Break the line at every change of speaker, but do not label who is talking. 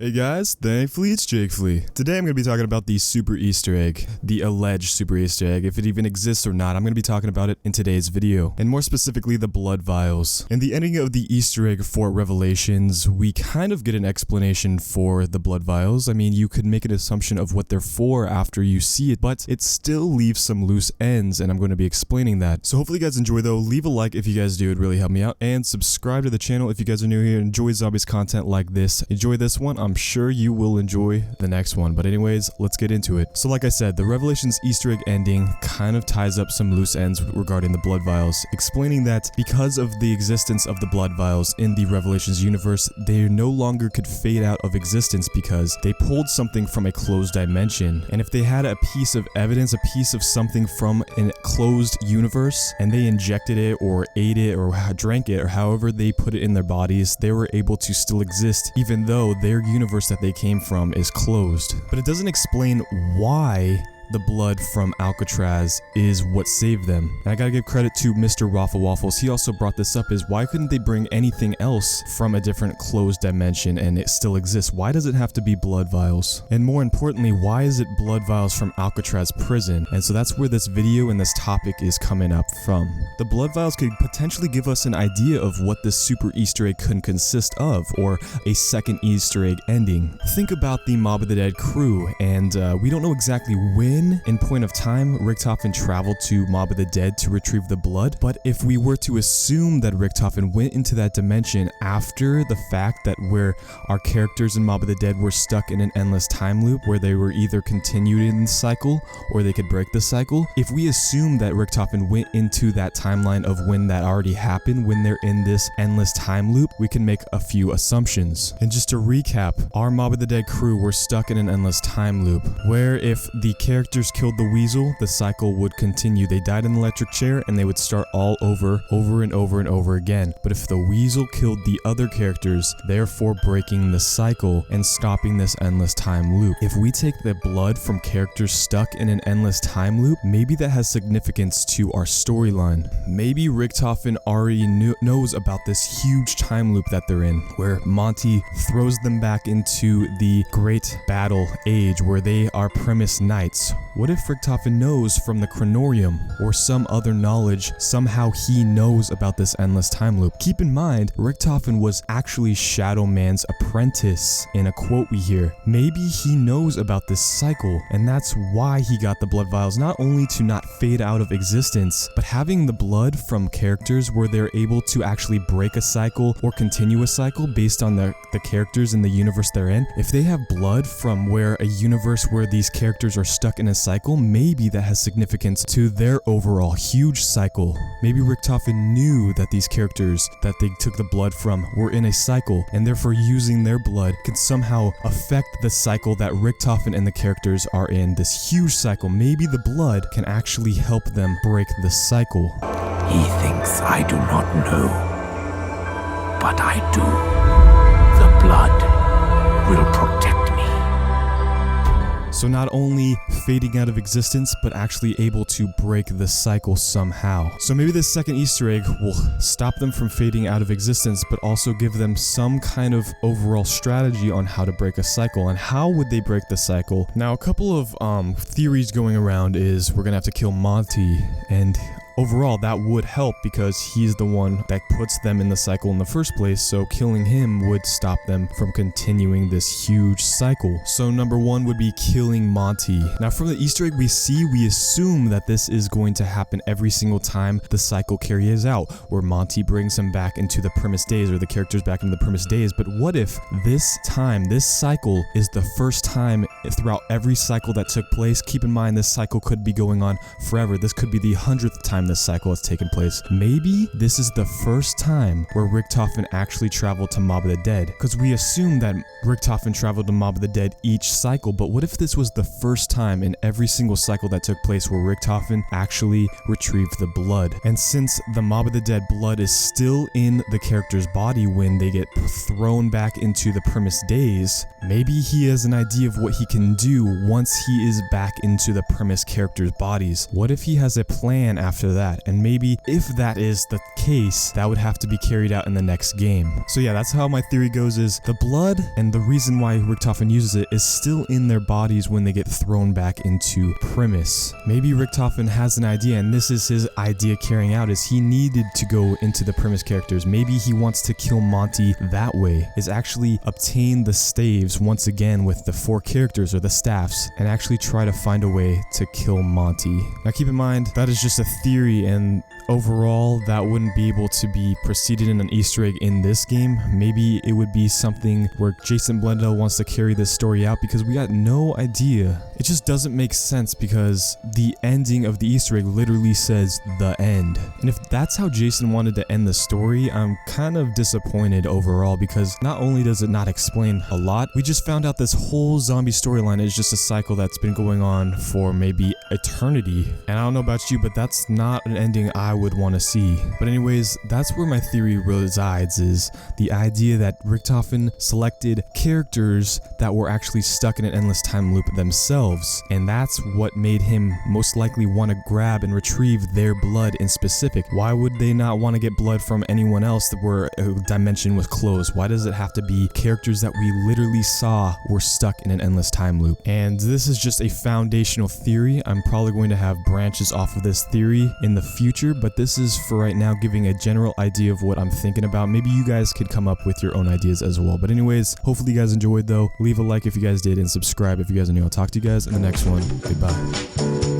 Hey guys, thankfully it's Jake Flea. Today I'm going to be talking about the super Easter egg, the alleged super Easter egg, if it even exists or not. I'm going to be talking about it in today's video, and more specifically the blood vials. In the ending of the Easter egg for Revelations, we kind of get an explanation for the blood vials. I mean, you could make an assumption of what they're for after you see it, but it still leaves some loose ends, and I'm going to be explaining that. So hopefully you guys enjoy though. Leave a like if you guys do, it'd really help me out, and subscribe to the channel if you guys are new here and enjoy zombies content like this. Enjoy this one. I'm sure you will enjoy the next one, but anyways, let's get into it. So like I said, the Revelations Easter egg ending kind of ties up some loose ends regarding the blood vials, explaining that because of the existence of the blood vials in the Revelations universe, they no longer could fade out of existence because they pulled something from a closed dimension. And if they had a piece of evidence, a piece of something from a closed universe, and they injected it or ate it or drank it or however they put it in their bodies, they were able to still exist even though their universe that they came from is closed. But it doesn't explain why the blood from Alcatraz is what saved them. And I gotta give credit to Mr. Waffle Waffles. He also brought this up, is why couldn't they bring anything else from a different closed dimension and it still exists? Why does it have to be blood vials? And more importantly, why is it blood vials from Alcatraz prison? And so that's where this video and this topic is coming up from. The blood vials could potentially give us an idea of what this super Easter egg could consist of, or a second Easter egg ending. Think about the Mob of the Dead crew, and we don't know exactly when in point of time Richtofen traveled to Mob of the Dead to retrieve the blood, but if we were to assume that Richtofen went into that dimension after the fact, that where our characters in Mob of the Dead were stuck in an endless time loop where they were either continued in the cycle or they could break the cycle, if we assume that Richtofen went into that timeline of when that already happened, when they're in this endless time loop, we can make a few assumptions. And just to recap, our Mob of the Dead crew were stuck in an endless time loop where if the characters killed the weasel, the cycle would continue. They died in the electric chair and they would start all over and over again. But if the weasel killed the other characters, therefore breaking the cycle and stopping this endless time loop. If we take the blood from characters stuck in an endless time loop, maybe that has significance to our storyline. Maybe Richtofen already knows about this huge time loop that they're in, where Monty throws them back into the Great Battle Age where they are premise knights. What if Richtofen knows from the Chronorium or some other knowledge, somehow he knows about this endless time loop? Keep in mind, Richtofen was actually Shadow Man's apprentice in a quote we hear. Maybe he knows about this cycle, and that's why he got the blood vials, not only to not fade out of existence, but having the blood from characters where they're able to actually break a cycle or continue a cycle based on the characters in the universe they're in. If they have blood from where a universe where these characters are stuck in a cycle, maybe that has significance to their overall huge cycle. Maybe Richtofen knew that these characters that they took the blood from were in a cycle, and therefore using their blood could somehow affect the cycle that Richtofen and the characters are in, this huge cycle. Maybe the blood can actually help them break the cycle.
He thinks I do not know, but I do. The blood will protect me.
So not only fading out of existence, but actually able to break the cycle somehow. So maybe this second Easter egg will stop them from fading out of existence, but also give them some kind of overall strategy on how to break a cycle. And how would they break the cycle? Now, a couple of theories going around is we're gonna have to kill Monty, and overall, that would help because he's the one that puts them in the cycle in the first place, so killing him would stop them from continuing this huge cycle. So number one would be killing Monty. Now from the Easter egg we assume that this is going to happen every single time the cycle carries out, where Monty brings him back into the premise days, or the characters back into the premise days. But what if this cycle is the first time throughout every cycle that took place? Keep in mind, this cycle could be going on forever. This could be the 100th time this cycle has taken place. Maybe this is the first time where Richtofen actually traveled to Mob of the Dead, because we assume that Richtofen traveled to Mob of the Dead each cycle, but what if this was the first time in every single cycle that took place where Richtofen actually retrieved the blood? And since the Mob of the Dead blood is still in the character's body when they get thrown back into the premise days, maybe he has an idea of what he can do once he is back into the premise characters' bodies. What if he has a plan after for that. And maybe if that is the case, that would have to be carried out in the next game. So yeah, that's how my theory goes, is the blood and the reason why Richtofen uses it is still in their bodies when they get thrown back into Primus. Maybe Richtofen has an idea, and this is his idea carrying out, is he needed to go into the Primus characters. Maybe he wants to kill Monty that way, is actually obtain the staves once again with the 4 characters or the staffs and actually try to find a way to kill Monty. Now keep in mind, that is just a theory, and overall that wouldn't be able to be preceded in an Easter egg in this game. Maybe it would be something where Jason Blundell wants to carry this story out, because we got no idea. It just doesn't make sense, because the ending of the Easter egg literally says the end. And if that's how Jason wanted to end the story, I'm kind of disappointed overall, because not only does it not explain a lot, we just found out this whole zombie storyline is just a cycle that's been going on for maybe eternity. And I don't know about you, but that's not an ending I would want to see. But anyways, that's where my theory resides, is the idea that Richtofen selected characters that were actually stuck in an endless time loop themselves, and that's what made him most likely want to grab and retrieve their blood in specific. Why would they not want to get blood from anyone else that were a dimension was closed? Why does it have to be characters that we literally saw were stuck in an endless time loop? And this is just a foundational theory. I'm probably going to have branches off of this theory in the future, but this is for right now giving a general idea of what I'm thinking about. Maybe you guys could come up with your own ideas as well. But anyways, hopefully you guys enjoyed though. Leave a like if you guys did, and subscribe if you guys are new. I'll talk to you guys in the next one. Goodbye.